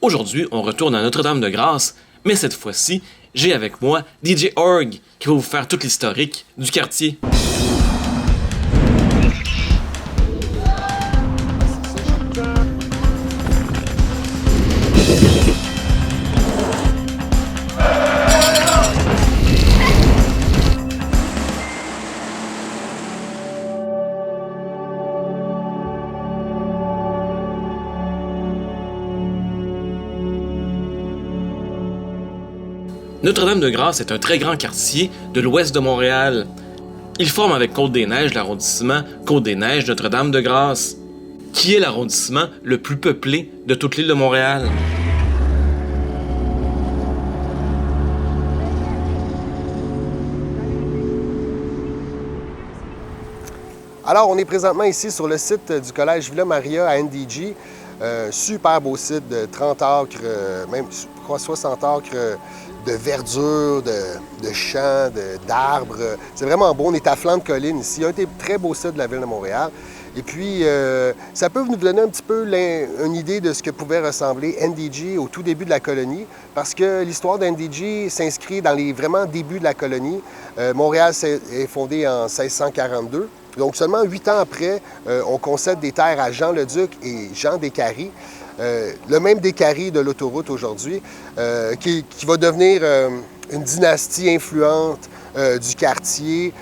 Aujourd'hui, on retourne à Notre-Dame-de-Grâce, mais cette fois-ci, j'ai avec moi DJ Org qui va vous faire toute l'historique du quartier. Notre-Dame-de-Grâce est un très grand quartier de l'ouest de Montréal. Il forme avec Côte-des-Neiges l'arrondissement Côte-des-Neiges Notre-Dame-de-Grâce, qui est l'arrondissement le plus peuplé de toute l'île de Montréal. Alors, on est présentement ici sur le site du collège Villa Maria à NDG. Super beau site de 30 acres, même je crois 60 acres de verdure, de champs, d'arbres. C'est vraiment beau. On est à flanc de colline ici. Un des très beaux sites de la ville de Montréal. Et puis, ça peut nous donner un petit peu une idée de ce que pouvait ressembler NDG au tout début de la colonie, parce que l'histoire d'NDG s'inscrit dans les vraiment débuts de la colonie. Montréal est fondé en 1642. Donc, seulement 8 ans après, on concède des terres à Jean Leduc et Jean Descaries, le même Descaries de l'autoroute aujourd'hui, qui va devenir une dynastie influente du quartier.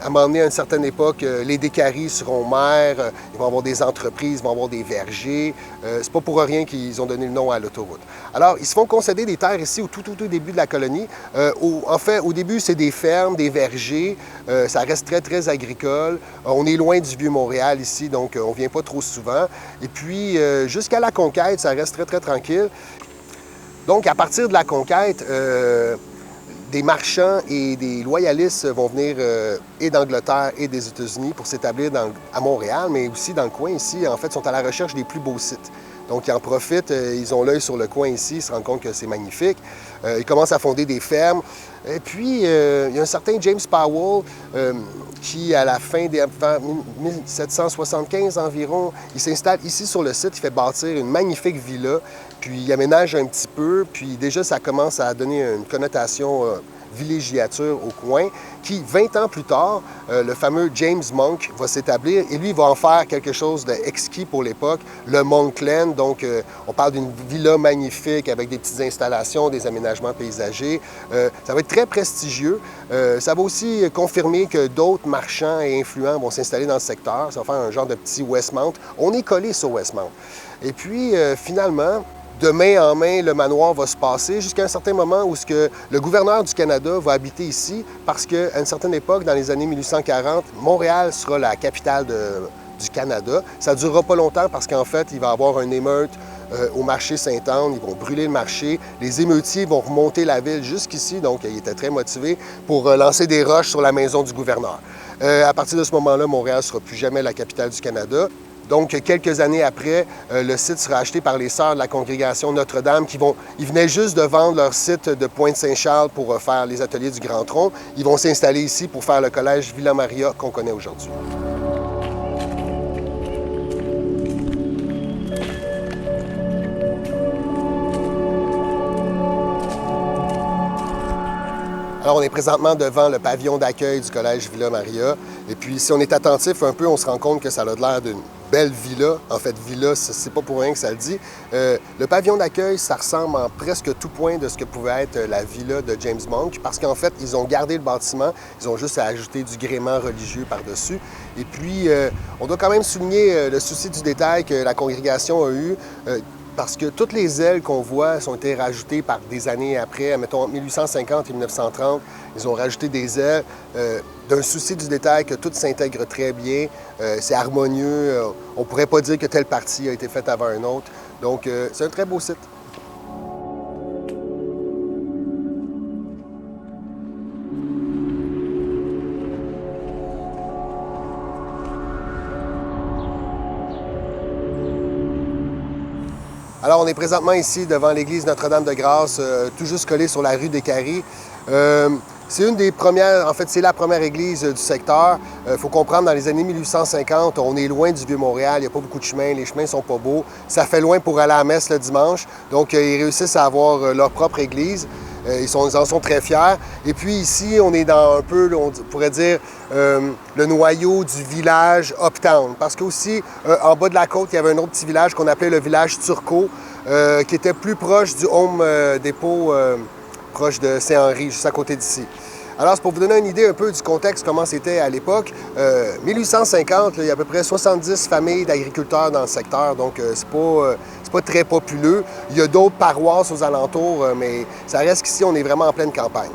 À un moment donné, à une certaine époque, les Descaries seront maires, ils vont avoir des entreprises, ils vont avoir des vergers. C'est pas pour rien qu'ils ont donné le nom à l'autoroute. Alors, ils se font concéder des terres ici au tout début de la colonie. En fait, au début, c'est des fermes, des vergers. Ça reste très, très agricole. On est loin du Vieux-Montréal ici, donc on vient pas trop souvent. Et puis, jusqu'à la conquête, ça reste très, très tranquille. Donc, à partir de la conquête, des marchands et des loyalistes vont venir et d'Angleterre et des États-Unis pour s'établir à Montréal, mais aussi dans le coin ici. En fait, ils sont à la recherche des plus beaux sites. Donc, ils en profitent, ils ont l'œil sur le coin ici, ils se rendent compte que c'est magnifique. Ils commencent à fonder des fermes. Et puis, il y a un certain James Powell qui, à la fin des 1775 environ, il s'installe ici sur le site, il fait bâtir une magnifique villa, puis il aménage un petit peu, puis déjà, ça commence à donner une connotation villégiature au coin, qui, 20 ans plus tard, le fameux James Monk va s'établir et lui, il va en faire quelque chose d'exquis pour l'époque, le Monkland. Donc, on parle d'une villa magnifique avec des petites installations, des aménagements paysagers. Ça va être très prestigieux. Ça va aussi confirmer que d'autres marchands et influents vont s'installer dans le secteur. Ça va faire un genre de petit Westmount. On est collé sur Westmount. Et puis, finalement, de main en main, le manoir va se passer jusqu'à un certain moment où le gouverneur du Canada va habiter ici parce qu'à une certaine époque, dans les années 1840, Montréal sera la capitale du Canada. Ça ne durera pas longtemps parce qu'en fait, il va y avoir une émeute au marché Sainte-Anne. Ils vont brûler le marché. Les émeutiers vont remonter la ville jusqu'ici, donc il était très motivé pour lancer des roches sur la maison du gouverneur. À partir de ce moment-là, Montréal ne sera plus jamais la capitale du Canada. Donc, quelques années après, le site sera acheté par les Sœurs de la congrégation Notre-Dame ils venaient juste de vendre leur site de Pointe-Saint-Charles pour faire les ateliers du Grand Tronc. Ils vont s'installer ici pour faire le collège Villa Maria qu'on connaît aujourd'hui. Alors, on est présentement devant le pavillon d'accueil du collège Villa Maria. Et puis, si on est attentif un peu, on se rend compte que ça a l'air d'une belle villa. En fait, villa, c'est pas pour rien que ça le dit. Le pavillon d'accueil, ça ressemble en presque tout point de ce que pouvait être la villa de James Monk, parce qu'en fait, ils ont gardé le bâtiment, ils ont juste à ajouter du gréement religieux par-dessus. Et puis, on doit quand même souligner le souci du détail que la congrégation a eu. Parce que toutes les ailes qu'on voit ont été rajoutées par des années après, mettons entre 1850 et 1930, ils ont rajouté des ailes d'un souci du détail que tout s'intègre très bien, c'est harmonieux, on ne pourrait pas dire que telle partie a été faite avant un autre. Donc, c'est un très beau site. Alors, on est présentement ici devant l'église Notre-Dame-de-Grâce, tout juste collé sur la rue Descaries. C'est une des premières, en fait, c'est la première église du secteur. Il faut comprendre, dans les années 1850, on est loin du Vieux-Montréal, il n'y a pas beaucoup de chemins, les chemins sont pas beaux. Ça fait loin pour aller à la messe le dimanche. Donc, ils réussissent à avoir leur propre église. Ils en sont très fiers. Et puis ici, on est dans un peu, on pourrait dire, le noyau du village Uptown. Parce qu'aussi, en bas de la côte, il y avait un autre petit village qu'on appelait le village Turcot, qui était plus proche du Home Depot, proche de Saint-Henri, juste à côté d'ici. Alors, c'est pour vous donner une idée un peu du contexte, comment c'était à l'époque. 1850, là, il y a à peu près 70 familles d'agriculteurs dans le secteur, donc c'est pas très populeux. Il y a d'autres paroisses aux alentours, mais ça reste qu'ici, on est vraiment en pleine campagne.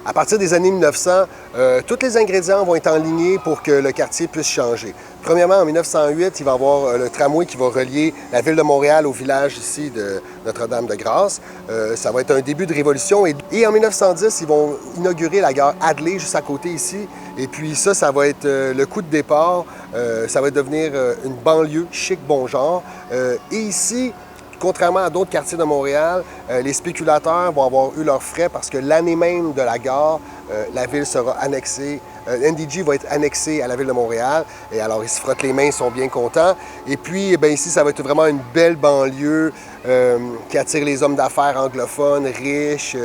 À partir des années 1900, tous les ingrédients vont être enlignés pour que le quartier puisse changer. Premièrement, en 1908, il va y avoir le tramway qui va relier la ville de Montréal au village ici de Notre-Dame-de-Grâce. Ça va être un début de révolution. Et en 1910, ils vont inaugurer la gare Adlai, juste à côté ici. Et puis ça va être le coup de départ. Ça va devenir une banlieue chic, bon genre. Et ici, contrairement à d'autres quartiers de Montréal, les spéculateurs vont avoir eu leurs frais parce que l'année même de la gare, la ville sera annexée. NDG va être annexé à la ville de Montréal. Et alors, ils se frottent les mains, ils sont bien contents. Et puis, bien, ici, ça va être vraiment une belle banlieue qui attire les hommes d'affaires anglophones, riches.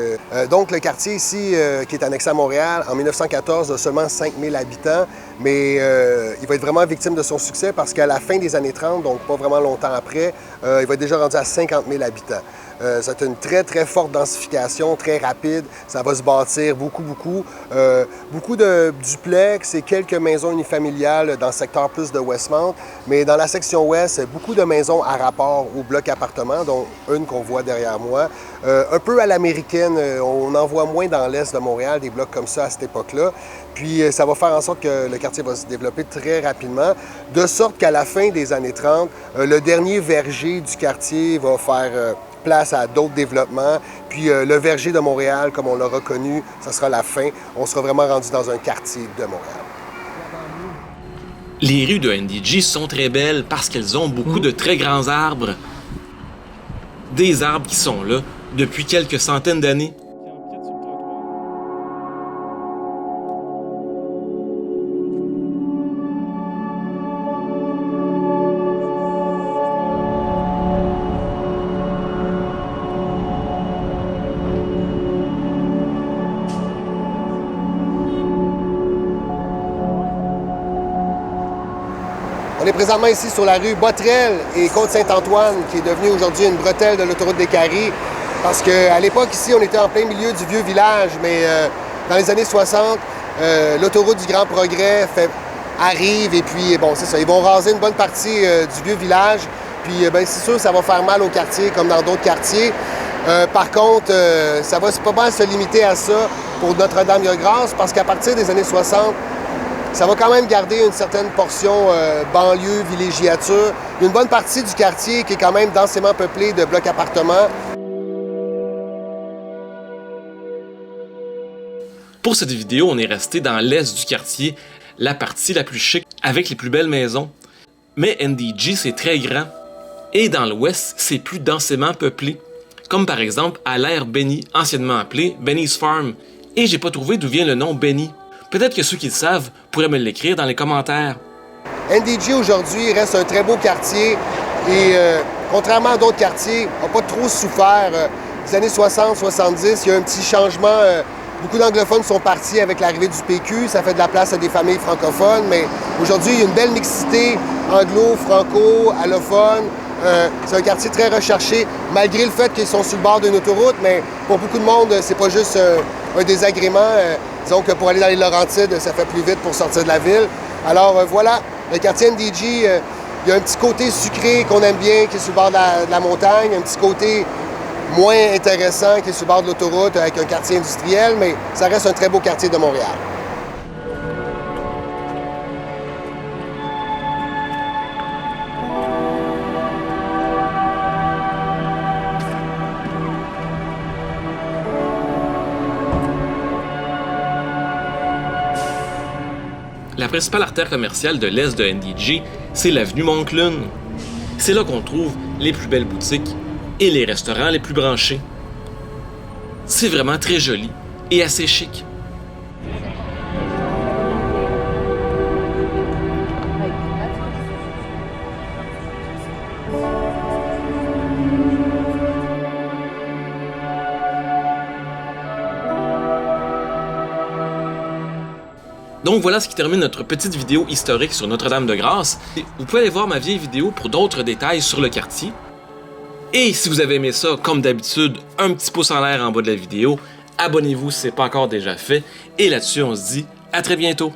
Donc, le quartier ici, qui est annexé à Montréal, en 1914, a seulement 5000 habitants. Mais il va être vraiment victime de son succès parce qu'à la fin des années 30, donc pas vraiment longtemps après, il va être déjà rendu à 50 000 habitants. Ça va être une très, très forte densification, très rapide. Ça va se bâtir beaucoup. Beaucoup de duplex et quelques maisons unifamiliales dans le secteur plus de Westmount. Mais dans la section ouest, beaucoup de maisons à rapport au bloc appartement, dont une qu'on voit derrière moi. Un peu à l'américaine, on en voit moins dans l'est de Montréal, des blocs comme ça à cette époque-là. Puis ça va faire en sorte que le quartier va se développer très rapidement, de sorte qu'à la fin des années 30, le dernier verger du quartier va faire place à d'autres développements. Puis le verger de Montréal, comme on l'a reconnu, ça sera la fin. On sera vraiment rendu dans un quartier de Montréal. Les rues de NDG sont très belles parce qu'elles ont beaucoup de très grands arbres. Des arbres qui sont là depuis quelques centaines d'années. On est présentement ici sur la rue Botterel et Côte-Saint-Antoine, qui est devenue aujourd'hui une bretelle de l'autoroute des Caries. Parce qu'à l'époque, ici, on était en plein milieu du vieux village, mais dans les années 60, l'autoroute du Grand Progrès arrive et puis, bon, c'est ça, ils vont raser une bonne partie du vieux village. Puis, bien, c'est sûr, ça va faire mal au quartier, comme dans d'autres quartiers. Par contre, ça va pas mal se limiter à ça pour Notre-Dame-de-Grâce, parce qu'à partir des années 60, ça va quand même garder une certaine portion banlieue, villégiature, une bonne partie du quartier qui est quand même densément peuplé de blocs appartements. Pour cette vidéo, on est resté dans l'est du quartier, la partie la plus chic, avec les plus belles maisons. Mais NDG, c'est très grand. Et dans l'ouest, c'est plus densément peuplé. Comme par exemple à l'ère Benny, anciennement appelé Benny's Farm. Et j'ai pas trouvé d'où vient le nom Benny. Peut-être que ceux qui le savent pourraient me l'écrire dans les commentaires. NDG aujourd'hui reste un très beau quartier et contrairement à d'autres quartiers, n'a pas trop souffert. Les années 60-70, il y a un petit changement. Beaucoup d'anglophones sont partis avec l'arrivée du PQ. Ça fait de la place à des familles francophones, mais aujourd'hui, il y a une belle mixité anglo, franco, allophone. C'est un quartier très recherché, malgré le fait qu'ils sont sur le bord d'une autoroute, mais pour beaucoup de monde, c'est pas juste un désagrément. Disons que pour aller dans les Laurentides, ça fait plus vite pour sortir de la ville. Alors voilà, le quartier NDG, il y a un petit côté sucré qu'on aime bien, qui est sur le bord de la montagne, un petit côté moins intéressant qui est sur le bord de l'autoroute avec un quartier industriel, mais ça reste un très beau quartier de Montréal. La principale artère commerciale de l'est de NDG, c'est l'avenue Monclun. C'est là qu'on trouve les plus belles boutiques et les restaurants les plus branchés. C'est vraiment très joli et assez chic. Donc voilà ce qui termine notre petite vidéo historique sur Notre-Dame-de-Grâce. Vous pouvez aller voir ma vieille vidéo pour d'autres détails sur le quartier. Et si vous avez aimé ça, comme d'habitude, un petit pouce en l'air en bas de la vidéo. Abonnez-vous si ce n'est pas encore déjà fait. Et là-dessus, on se dit à très bientôt.